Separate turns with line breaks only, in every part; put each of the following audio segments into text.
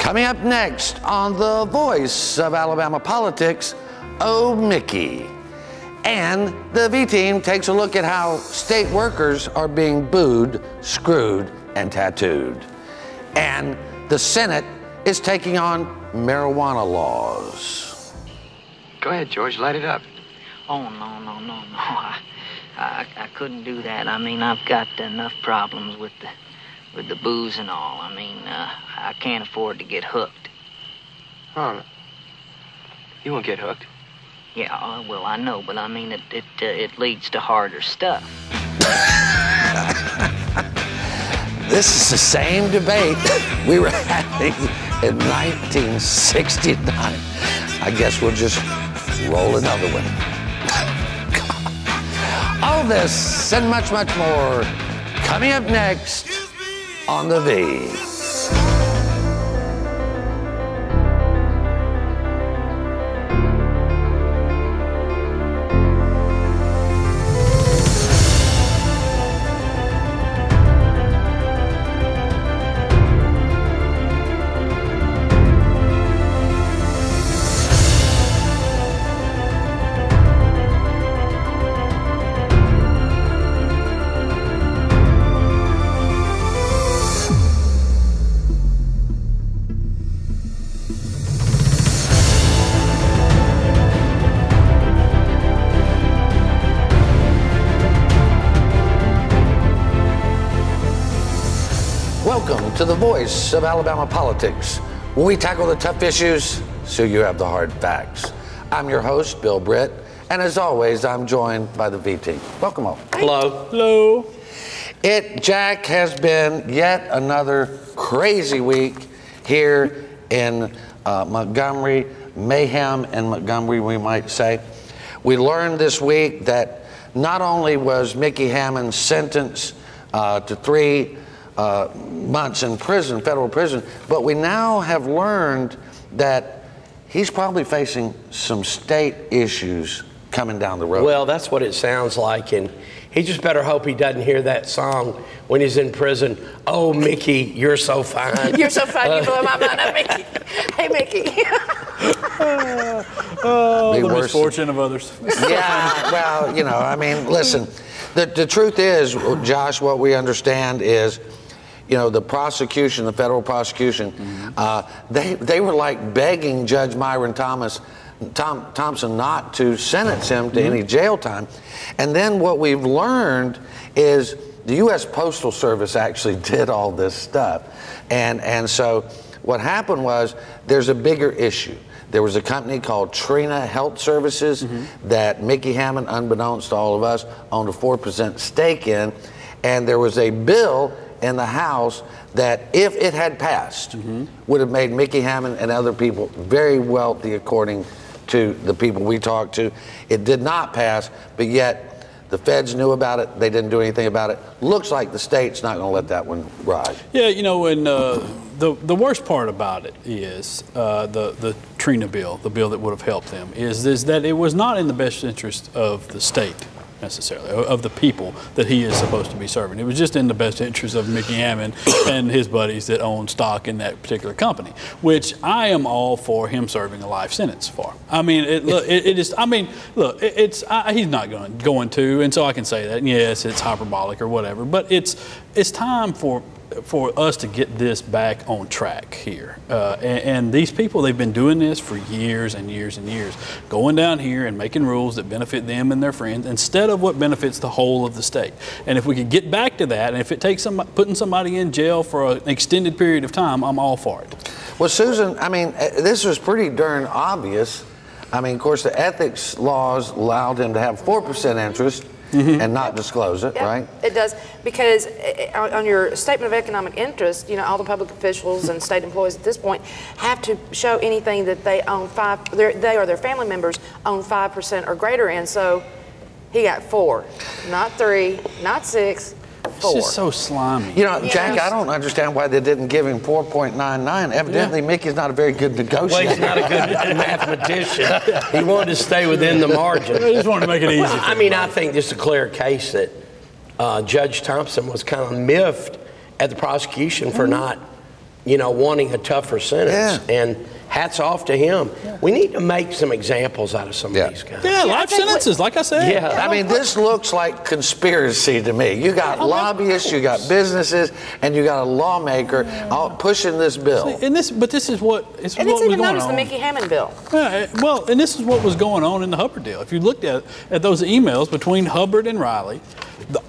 Coming up next on the voice of Alabama politics, Oh Mickey. And the V-Team takes a look at how state workers are being booed, screwed, and tattooed. And the Senate is taking on marijuana laws.
Go ahead, George, light it up.
Oh, no. I couldn't do that. I mean, I've got enough problems with the booze and all. I mean, I can't afford to get hooked.
Oh, you won't get hooked.
Yeah, well, I know, but I mean, it leads to harder stuff.
This is the same debate we were having in 1969. I guess we'll just roll another one. All this and much, much more coming up next on The V. Welcome to the voice of Alabama politics, where we tackle the tough issues so you have the hard facts. I'm your host, Bill Britt, and as always, I'm joined by the V-Team. Welcome all.
Hello.
Hello. Jack, has been yet another crazy week here in Montgomery, mayhem in Montgomery, we might say. We learned this week that not only was Micky Hammon sentenced to 3 months in prison, federal prison, but we now have learned that he's probably facing some state issues coming down the road.
Well, that's what it sounds like, and he just better hope he doesn't hear that song when he's in prison. Oh, Mickey, you're so fine.
You're so fine, you blow my mind up, Mickey. Hey, Mickey.
The misfortune of others.
Yeah, well, you know, I mean, listen, the truth is, Josh, what we understand is, you know, the prosecution, the federal prosecution, they were like begging Judge Myron Thompson not to sentence him to any jail time. And then what we've learned is the U.S. Postal Service actually did all this stuff. And so what happened was there's a bigger issue. There was a company called Trina Health Services that Micky Hammon, unbeknownst to all of us, owned a 4% stake in. And there was a bill in the House that, if it had passed, would have made Micky Hammon and other people very wealthy, according to the people we talked to. It did not pass, but yet the feds knew about it. They didn't do anything about it. Looks like the state's not going to let that one ride.
Yeah, you know, and the worst part about it is the Trina bill, the bill that would have helped them, is that it was not in the best interest of the state, necessarily, of the people that he is supposed to be serving. It was just in the best interest of Micky Hammon and his buddies that own stock in that particular company, which I am all for him serving a life sentence for. I mean, he's not going to, and so I can say that, and yes, it's hyperbolic or whatever, but it's time for us to get this back on track here. And these people, they've been doing this for years and years and years, going down here and making rules that benefit them and their friends instead of what benefits the whole of the state. And if we could get back to that, and if it takes putting somebody in jail for an extended period of time, I'm all for it.
Well, Susan, I mean, this was pretty darn obvious. I mean, of course, the ethics laws allowed him to have 4% interest and not disclose it, right?
It does, because on your statement of economic interest, you know, all the public officials and state employees at this point have to show anything that they own they or their family members own 5% or greater in. So he got 4, not 3, not 6.
It's just so slimy.
You know, Jack, I don't understand why they didn't give him 4.99. Evidently, Mickey's not a very good negotiator.
Well, he's not a good mathematician. He wanted to stay within the margin.
I just wanted to make it easy.
I mean, I think just a clear case that Judge Thompson was kind of miffed at the prosecution for not wanting a tougher sentence.
Yeah.
And hats off to him. We need to make some examples out of some of these guys.
Yeah, life sentences, like I said.
Yeah.
I mean, this looks like conspiracy to me. You got lobbyists, you got businesses, and you got a lawmaker all pushing this bill.
And this is what was
And it's
going
even known as
on.
the Micky Hammon bill.
Yeah, well, and this is what was going on in the Hubbard deal. If you looked at those emails between Hubbard and Riley,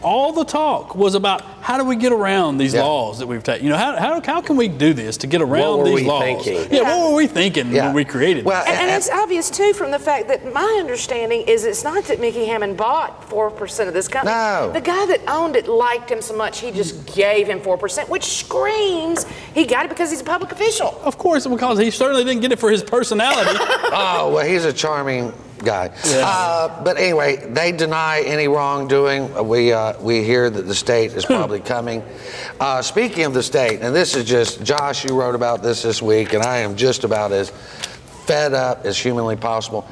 all the talk was about how do we get around these laws that we've taken. How can we do this to get around these laws?
Thinking?
Yeah, what were we thinking when we created
Well,
this?
And it's obvious, too, from the fact that my understanding is it's not that Micky Hammon bought 4% of this company.
No.
The guy that owned it liked him so much, he just gave him 4%, which screams he got it because he's a public official.
Of course, because he certainly didn't get it for his personality.
Oh, well, he's a charming guy.
Yeah.
But anyway, they deny any wrongdoing. We hear that the state is probably coming. Speaking of the state, and this is just, Josh, you wrote about this week, and I am just about as fed up as humanly possible.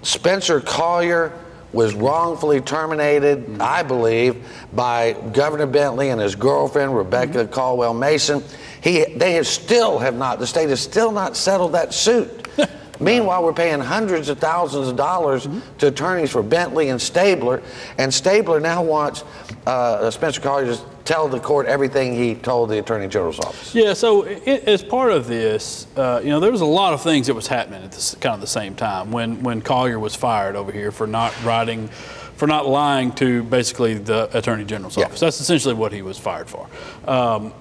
Spencer Collier was wrongfully terminated, I believe, by Governor Bentley and his girlfriend, Rebecca Caldwell Mason. The state has still not settled that suit. Meanwhile, we're paying hundreds of thousands of dollars to attorneys for Bentley and Stabler now wants Spencer Collier to tell the court everything he told the Attorney General's office.
Yeah, so as part of this, there was a lot of things that was happening at kind of the same time when Collier was fired over here for not lying to basically the Attorney General's office. That's essentially what he was fired for.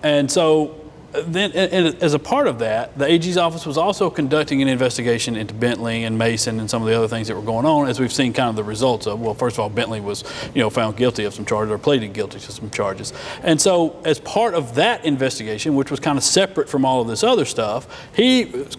And so then, and as a part of that, the AG's office was also conducting an investigation into Bentley and Mason and some of the other things that were going on, as we've seen kind of the results of. Well, first of all, Bentley was, found guilty of some charges or pleaded guilty to some charges. And so as part of that investigation, which was kind of separate from all of this other stuff,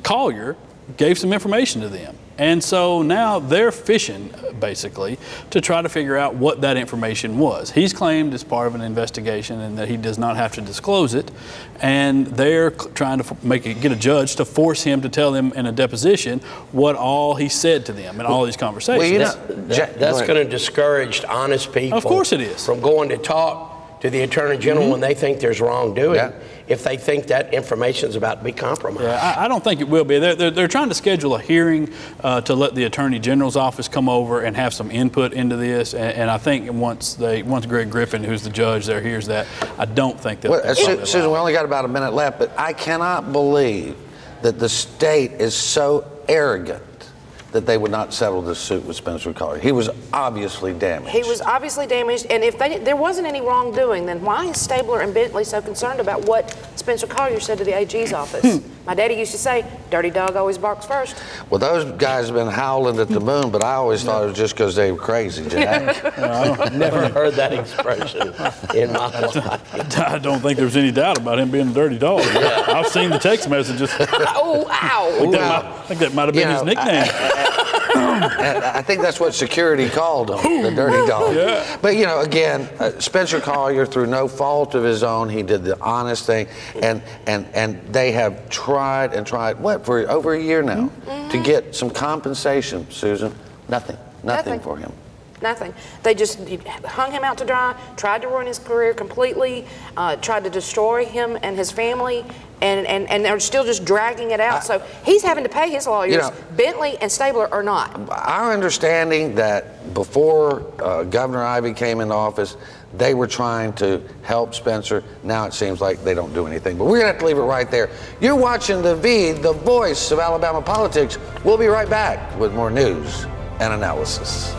Collier gave some information to them. And so now they're fishing, basically, to try to figure out what that information was. He's claimed it's part of an investigation and that he does not have to disclose it. And they're trying to get a judge to force him to tell them in a deposition what all he said to them in all these conversations.
That's going to discourage honest people.
Of course it is.
From going to talk to the Attorney General when they think there's wrongdoing.
Yeah.
If they think that information is about to be compromised.
Yeah, I don't think it will be. They're trying to schedule a hearing to let the Attorney General's office come over and have some input into this. And I think once Greg Griffin, who's the judge there, hears that, I don't think that.
Susan, we only got about a minute left, but I cannot believe that the state is so arrogant that they would not settle this suit with Spencer Collier. He was obviously damaged.
He was obviously damaged, and if there wasn't any wrongdoing, then why is Stabler and Bentley so concerned about what Spencer Collier said to the AG's office? My daddy used to say, dirty dog always barks first.
Well, those guys have been howling at the moon, but I always thought it was just because they were crazy, Jack.
I've never heard that expression in my life.
I don't think there's any doubt about him being a dirty dog. I've seen the text messages.
Oh, ow.
I think that might have been his nickname.
I think that's what security called him, the dirty dog.
Yeah.
But, again, Spencer Collier, through no fault of his own, he did the honest thing, and they have tried and tried, for over a year now, to get some compensation, Susan. Nothing for him.
Nothing. They just hung him out to dry, tried to ruin his career completely, tried to destroy him and his family, and they're still just dragging it out. So he's having to pay his lawyers. Bentley and Stabler are not.
Our understanding that before Governor Ivey came into office, they were trying to help Spencer. Now it seems like they don't do anything. But we're going to have to leave it right there. You're watching The V, the voice of Alabama politics. We'll be right back with more news and analysis.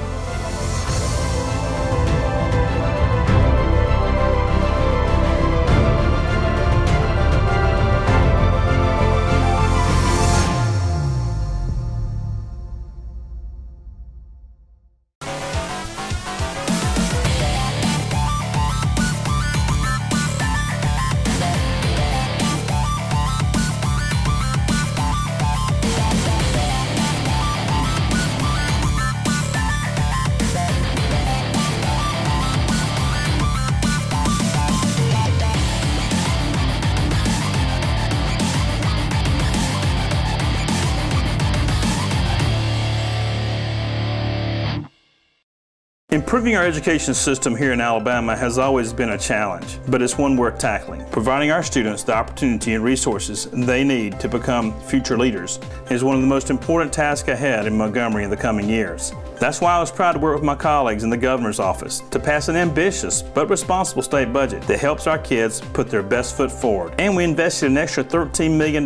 Improving our education system here in Alabama has always been a challenge, but it's one worth tackling. Providing our students the opportunity and resources they need to become future leaders is one of the most important tasks ahead in Montgomery in the coming years. That's why I was proud to work with my colleagues in the governor's office to pass an ambitious but responsible state budget that helps our kids put their best foot forward. And we invested an extra $13 million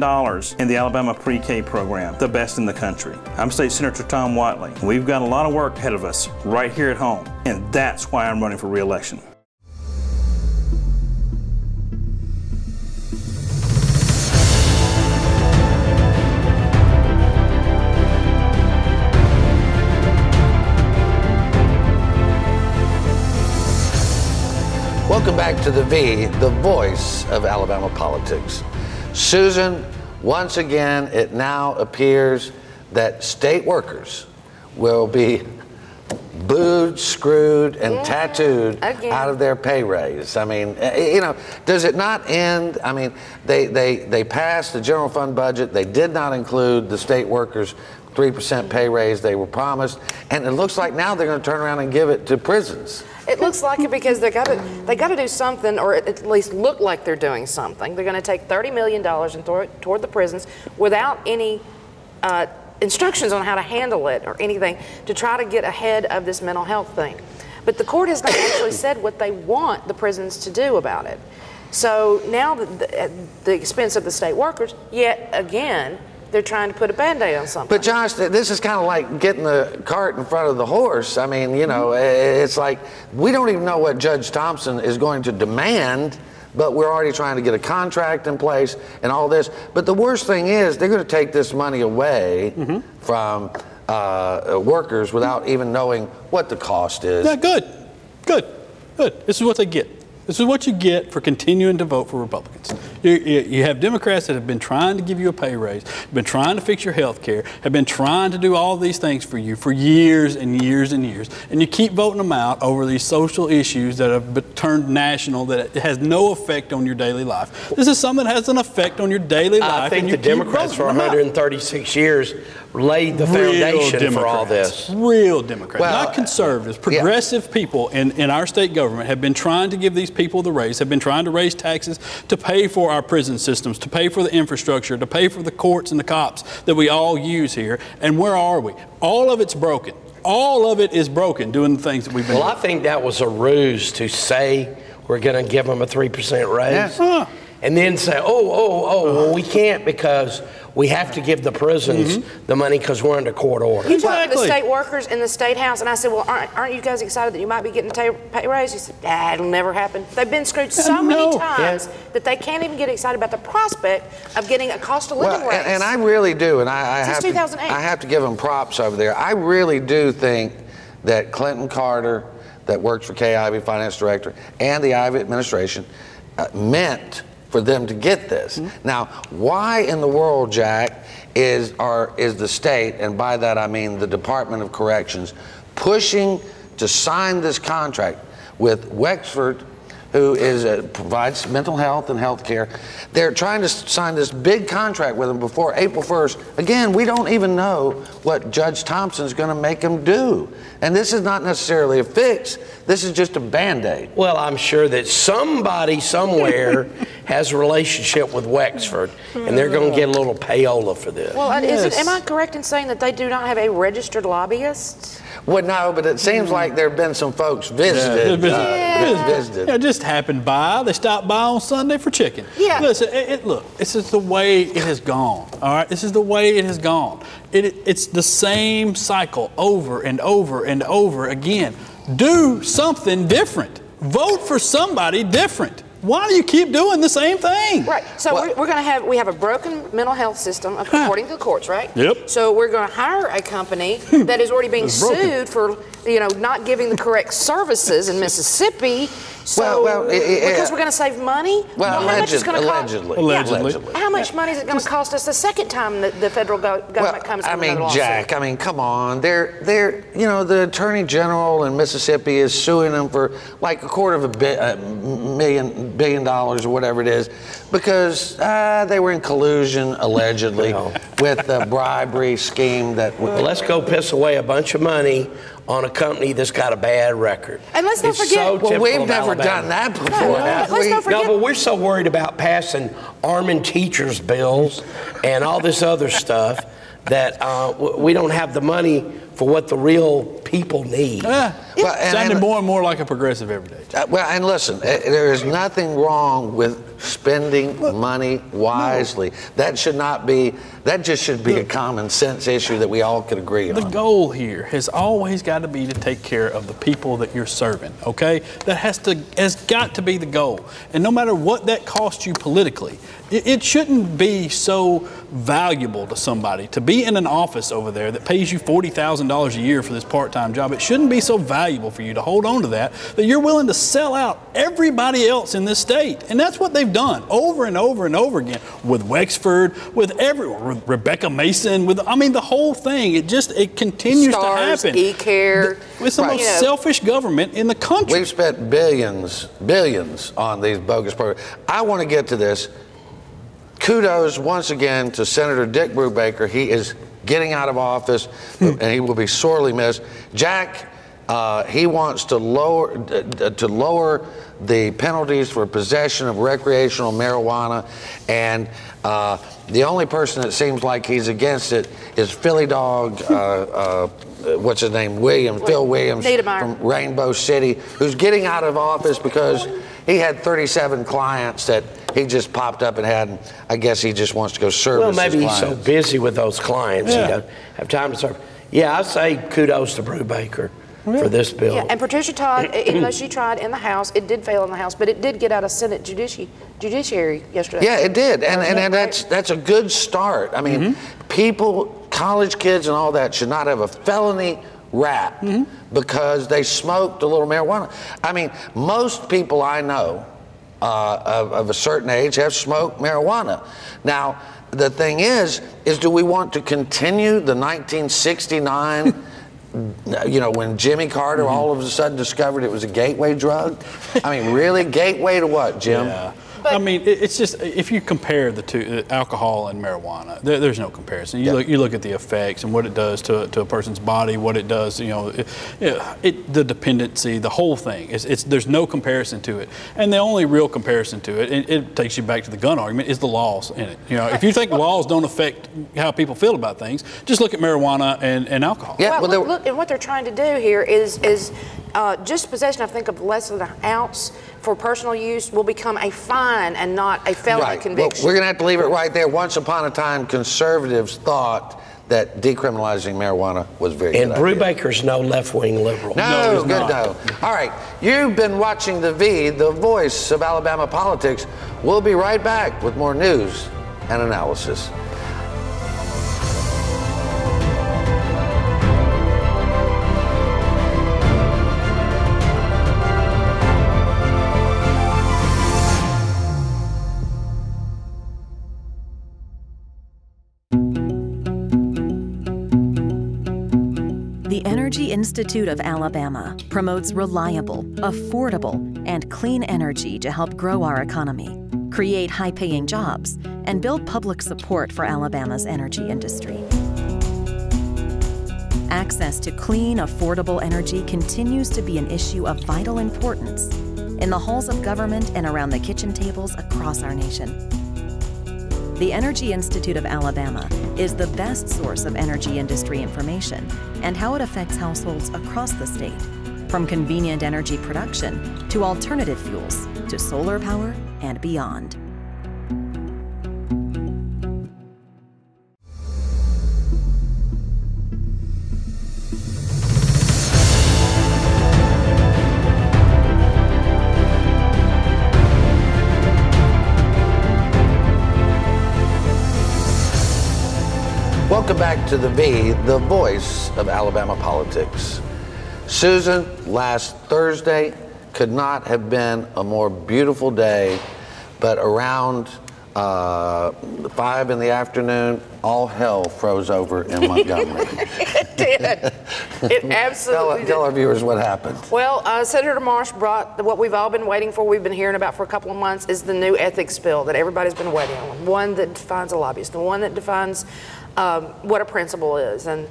in the Alabama Pre-K program, the best in the country. I'm State Senator Tom Watley. We've got a lot of work ahead of us right here at home, and that's why I'm running for re-election.
Welcome back to the V, the voice of Alabama politics. Susan, once again, it now appears that state workers will be booed, screwed, and tattooed out of their pay raise. I mean, you know, does it not end? I mean, they passed the general fund budget. They did not include the state workers' 3% pay raise they were promised, and it looks like now they're going to turn around and give it to prisons.
It looks like it because they got to do something, or at least look like they're doing something. They're going to take $30 million and throw it toward the prisons without any instructions on how to handle it or anything to try to get ahead of this mental health thing. But the court has not actually said what they want the prisons to do about it. So now at the expense of the state workers, yet again, they're trying to put a Band-Aid on something.
But Josh, this is kind of like getting the cart in front of the horse. I mean, you know, it's like we don't even know what Judge Thompson is going to demand, but we're already trying to get a contract in place and all this. But the worst thing is they're going to take this money away from workers without even knowing what the cost is.
Yeah, good. This is what they get. This is what you get for continuing to vote for Republicans. You have Democrats that have been trying to give you a pay raise, been trying to fix your health care, have been trying to do all these things for you for years and years and years. And you keep voting them out over these social issues that have turned national, that it has no effect on your daily life. This is something that has an effect on your daily life.
I think the Democrats for 136 years laid the foundation for all this.
Real Democrats, not conservatives. Progressive people in our state government have been trying to give these people the raise, have been trying to raise taxes to pay for our prison systems, to pay for the infrastructure, to pay for the courts and the cops that we all use here. And where are we? All of it's broken. All of it is broken doing the things that we've been doing.
I think that was a ruse to say we're going to give them a 3% raise. And then say, well, we can't because we have to give the prisons the money because we're under court order.
You talked to the state workers in the state house, and I said, well, aren't you guys excited that you might be getting a pay raise? He said, it'll never happen. They've been screwed so many times that they can't even get excited about the prospect of getting a cost of living raise.
And I really do, and I
have
to give them props over there. I really do think that Clinton Carter, that works for Kay Ivey, finance director, and the Ivey administration meant for them to get this. Now, why in the world, Jack, is the state, and by that I mean the Department of Corrections, pushing to sign this contract with Wexford, who provides mental health and health care? They're trying to sign this big contract with them before April 1st. Again, we don't even know what Judge Thompson's going to make them do. And this is not necessarily a fix. This is just a Band-Aid.
Well, I'm sure that somebody somewhere has a relationship with Wexford, and they're going to get a little payola for this.
Well, am I correct in saying that they do not have a registered lobbyist?
Well, no, but it seems like there have been some folks visited.
It just happened by. They stopped by on Sunday for chicken. Listen, look, this is the way it has gone. All right, this is the way it has gone. It's the same cycle over and over and over again. Do something different. Vote for somebody different. Why do you keep doing the same thing?
Right. So we have a broken mental health system according to the courts, right?
Yep.
So we're going to hire a company that is already being sued for, not giving the correct services in Mississippi. So because we're going to save money.
Well,
allegedly. How much money is it going to cost us the second time that the federal government comes in with a lawsuit?
Jack, come on. The Attorney General in Mississippi is suing them for like $250 million or whatever it is Because they were in collusion, allegedly, with the bribery scheme that...
Well, let's go piss away a bunch of money on a company that's got a bad record.
And let's not forget...
So
well, we've never
Alabama.
done that before.
Let's not forget...
No, but we're so worried about passing arming teachers' bills and all this other stuff that we don't have the money for what the real people need.
Sounding more and more like a progressive every day.
Well, and listen, there is nothing wrong with spending money wisely. That should not be, that just should be a common sense issue that we all could agree on.
The goal here has always got to be to take care of the people that you're serving, okay? That has got to be the goal. And no matter what that costs you politically, it shouldn't be so valuable to somebody to be in an office over there that pays you $40,000 a year for this part-time job. It shouldn't be so valuable for you to hold on to that you're willing to sell out everybody else in this state. And that's what they've done over and over and over again with Wexford, with everyone, with Rebecca Mason, with, I mean, the whole thing. It continues to happen.
E-Care.
It's the most selfish government in the country.
We've spent billions on these bogus programs. I want to get to this. Kudos once again to Senator Dick Brubaker. He is getting out of office, and he will be sorely missed. Jack, he wants to lower the penalties for possession of recreational marijuana, and the only person that seems like he's against it is Philly Dog, what's his name, Phil Williams from Rainbow City, who's getting out of office because he had 37 clients that he just popped up and had, and I guess he just wants to go service his clients.
Well, maybe he's so busy with those clients, he doesn't have time to serve. Yeah, I say kudos to Brubaker for this bill.
Yeah, and Patricia Todd, even though she tried in the House, it did fail in the House, but it did get out of Senate Judiciary yesterday.
Yeah, it did, and that's a good start. I mean, people, college kids and all that should not have a felony rap because they smoked a little marijuana. I mean, most people I know of a certain age have smoked marijuana. Now, the thing is do we want to continue the 1969, you know, when Jimmy Carter all of a sudden discovered it was a gateway drug? I mean, really? Gateway to what, Jim?
Yeah. I mean, it's just, if you compare the two, alcohol and marijuana, there's no comparison. You look at the effects and what it does to a person's body, what it does, you know, the dependency, the whole thing. There's no comparison to it. And the only real comparison to it, it takes you back to the gun argument, is the laws in it. You know, if you think laws don't affect how people feel about things, just look at marijuana and alcohol.
Yeah, well, look, and what they're trying to do here is just possession, I think, of less than an ounce for personal use will become a fine and not a felony conviction.
Well, we're going to have to leave it right there. Once upon a time, conservatives thought that decriminalizing marijuana was very good.
And Brubaker's no left-wing liberal.
No, good no. All right, you've been watching The V, the voice of Alabama politics. We'll be right back with more news and analysis.
The Energy Institute of Alabama promotes reliable, affordable, and clean energy to help grow our economy, create high-paying jobs, and build public support for Alabama's energy industry. Access to clean, affordable energy continues to be an issue of vital importance in the halls of government and around the kitchen tables across our nation. The Energy Institute of Alabama is the best source of energy industry information and how it affects households across the state, from convenient energy production to alternative fuels to solar power and beyond.
Welcome back to The V, the voice of Alabama politics. Susan, last Thursday could not have been a more beautiful day, but around 5 in the afternoon, all hell froze over in Montgomery.
It did. It absolutely
Tell our viewers what happened.
Well, Senator Marsh brought what we've all been waiting for, we've been hearing about for a couple of months, is the new ethics bill that everybody's been waiting on. One that defines a lobbyist, the one that defines what a principal is and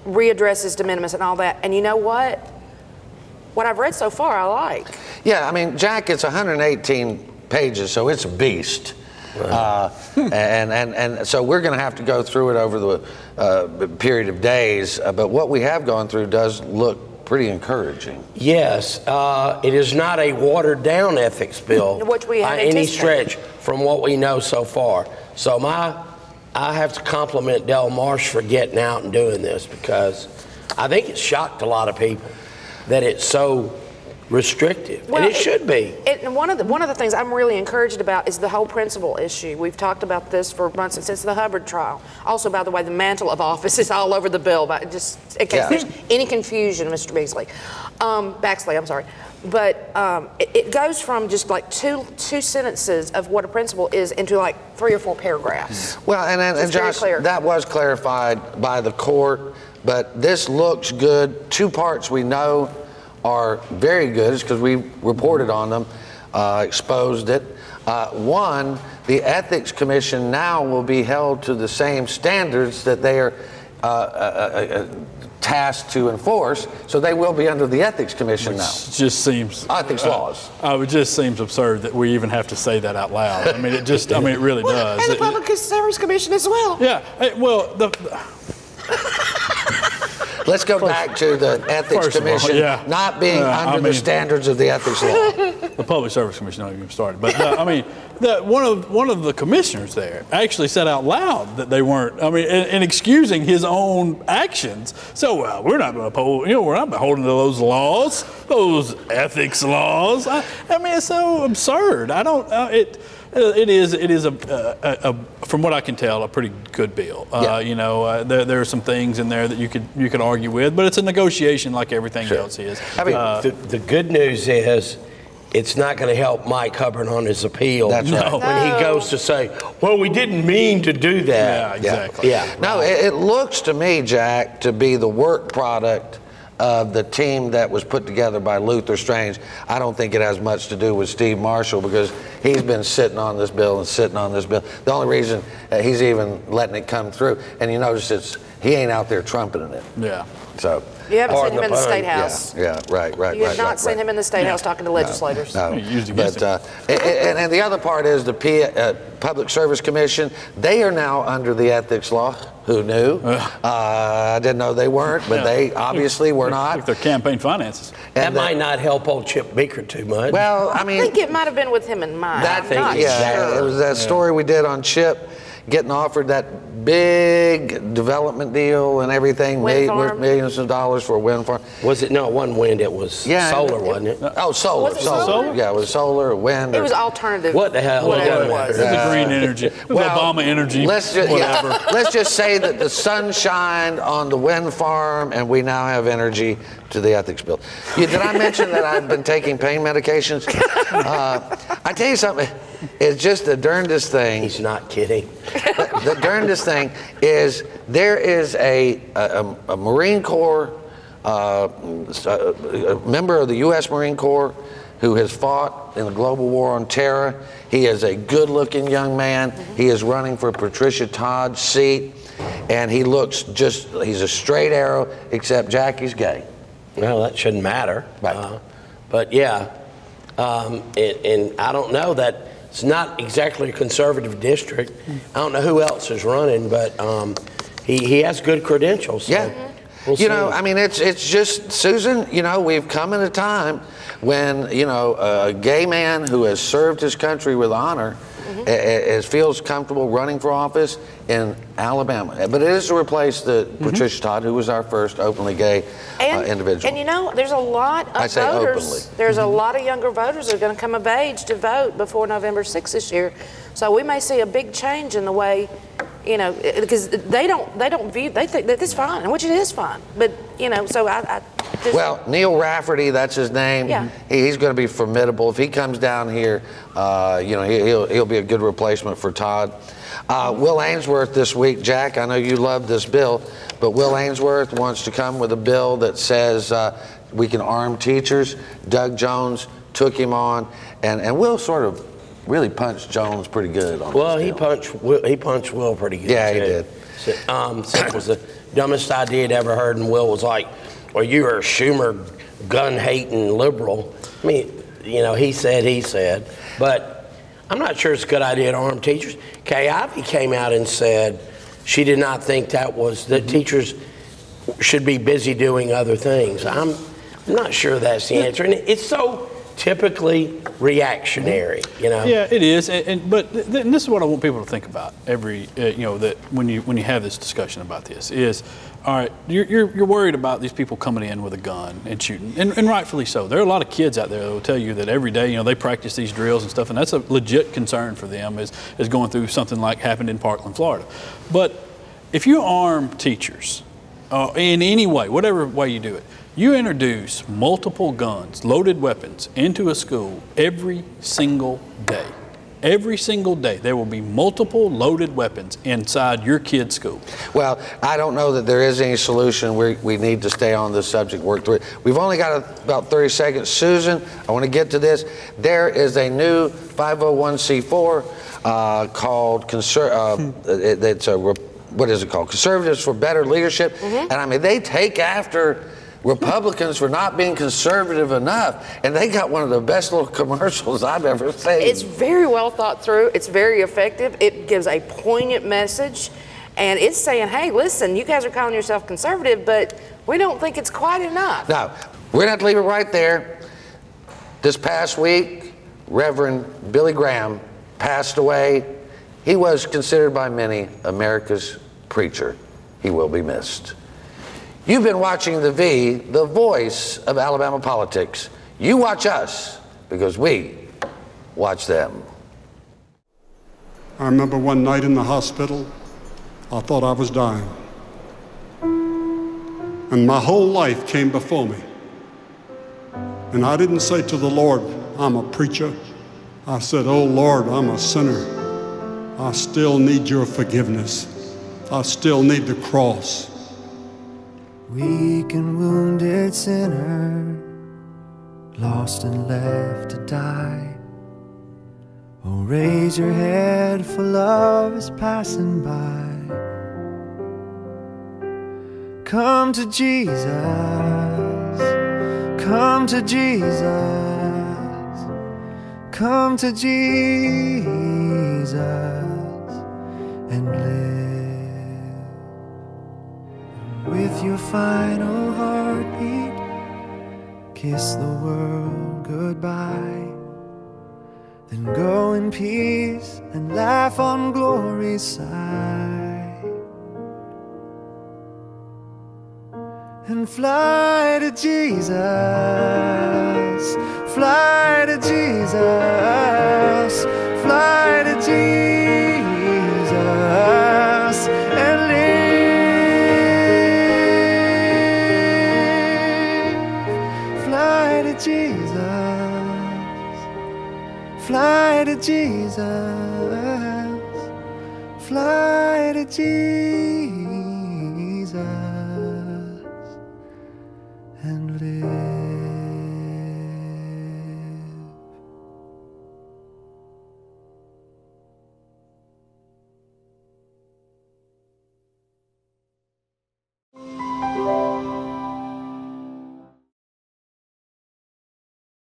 readdresses de minimis and all that. And you know what? What I've read so far, I like.
Yeah, I mean, Jack, it's 118 pages, so it's a beast. Right. And so we're going to have to go through it over the period of days. But what we have gone through does look pretty encouraging.
Yes, it is not a watered-down ethics bill
which we
by any stretch from what we know so far. So I have to compliment Del Marsh for getting out and doing this, because I think it shocked a lot of people that it's so restrictive, well, and it should be.
And one of the things I'm really encouraged about is the whole principal issue. We've talked about this for months since the Hubbard trial. Also, by the way, the mantle of office is all over the bill, but just in case there's any confusion, Mr. Baxley, I'm sorry. But it goes from just like two sentences of what a principal is into like 3 or 4 paragraphs.
Well, and Josh, that was clarified by the court, but this looks good. 2 parts we know are very good because we reported on them, exposed it. One, the Ethics Commission now will be held to the same standards that they are tasked to enforce, so they will be under the Ethics Commission now.
Just seems
ethics laws.
It just seems absurd that we even have to say that out loud. I mean, it really does.
And the Public Service Commission as well.
Yeah. Well,
let's go back to the Ethics Commission not being under the standards of the ethics law.
The Public Service Commission not even started. But I mean, one of the commissioners there actually said out loud that they weren't. I mean, in excusing his own actions. So we're not going to we're not holding to those laws, those ethics laws. I mean, it's so absurd. I don't. It is from what I can tell, a pretty good bill. There are some things in there that you could argue with, but it's a negotiation like everything else is.
I mean, the good news is it's not going to help Mike Hubbard on his appeal.
That's right.
When he goes to say, well, we didn't mean to do that.
Yeah, exactly.
Yeah. No, it looks to me, Jack, to be the work product of the team that was put together by Luther Strange. I don't think it has much to do with Steve Marshall, because he's been sitting on this bill and sitting on this bill. The only reason he's even letting it come through, and you notice he ain't out there trumpeting it.
Yeah.
So.
You haven't seen him in the State House.
Yeah, right.
You have not seen him in the State House talking to legislators.
No. But, and the other part is the Public Service Commission. They are now under the ethics law. Who knew? I didn't know they weren't, but they obviously were not.
Like their campaign finances.
That might not help old Chip Beaker too much.
Well, I mean,
I think it might have been with him in mind.
It was that story we did on Chip getting offered that big development deal and everything, worth millions of dollars for a wind farm.
Was it? No, it wasn't wind. It was solar, wasn't it?
Oh, solar.
Was it solar?
Yeah, it was solar, wind.
It was alternative.
What the hell?
Whatever it was.
It was the green energy. It was Obama energy.
Let's just say that the sun shined on the wind farm, and we now have energy to the ethics bill. Did I mention that I've been taking pain medications? I tell you something. It's just the darndest thing.
He's not kidding.
The darndest thing is there is a Marine Corps, a member of the U.S. Marine Corps who has fought in the global war on terror. He is a good-looking young man. He is running for Patricia Todd's seat, and he looks he's a straight arrow, except Jackie's gay.
Well, that shouldn't matter.
Right.
But yeah, and I don't know that. It's not exactly a conservative district. I don't know who else is running, but he has good credentials. So
yeah.
We'll see.
I mean, it's just, Susan, we've come in a time when, a gay man who has served his country with honor feels comfortable running for office in Alabama. But it is to replace Patricia Todd, who was our first openly gay individual.
And there's a lot of voters. There's a lot of younger voters that are going to come of age to vote before November 6th this year. So we may see a big change in the way, because they think that it's fine, which it is fine. But so
Well, Neil Rafferty, that's his name.
Yeah.
He's going to be formidable. If he comes down here, you know, he'll be a good replacement for Todd. Will Ainsworth this week, Jack, I know you love this bill, but Will Ainsworth wants to come with a bill that says we can arm teachers. Doug Jones took him on, and Will sort of really punched Jones pretty good on
Well,
this deal.
he punched Will pretty good.
Yeah, he
too.
did.
So, it was the dumbest idea I'd ever heard, and Will was like, well, you are a Schumer gun-hating liberal. I mean, you know, he said, but I'm not sure it's a good idea to arm teachers. Kay Ivey came out and said she did not think that teachers should be busy doing other things. I'm not sure that's the answer, and it's so typically reactionary, you know.
Yeah, it is, but this is what I want people to think about you know, that when you have this discussion about this is, all right, you're worried about these people coming in with a gun and shooting, and rightfully so. There are a lot of kids out there that will tell you that every day, you know, they practice these drills and stuff, and that's a legit concern for them is going through something like happened in Parkland, Florida. But if you arm teachers in any way, whatever way you do it, you introduce multiple guns, loaded weapons into a school every single day. Every single day, there will be multiple loaded weapons inside your kid's school.
Well, I don't know that there is any solution. We need to stay on this subject, work through it. We've only got about 30 seconds. Susan, I want to get to this. There is a new 501c4 called, what is it called? Conservatives for Better Leadership. And I mean, they take after Republicans for not being conservative enough, and they got one of the best little commercials I've ever seen.
It's very well thought through. It's very effective. It gives a poignant message, and it's saying, hey, listen, you guys are calling yourself conservative, but we don't think it's quite enough.
Now, we're going to have to leave it right there. This past week, Reverend Billy Graham passed away. He was considered by many America's preacher. He will be missed. You've been watching The V, the voice of Alabama politics. You watch us because we watch them.
I remember one night in the hospital, I thought I was dying. And my whole life came before me. And I didn't say to the Lord, I'm a preacher. I said, oh Lord, I'm a sinner. I still need your forgiveness. I still need the cross.
Weak and wounded sinner, lost and left to die. Oh, raise your head, for love is passing by. Come to Jesus, come to Jesus, come to Jesus and live. With your final heartbeat, kiss the world goodbye. Then go in peace and laugh on glory's side. And fly to Jesus, fly to Jesus, fly to Jesus and live. Jesus, fly to Jesus, fly to Jesus and live.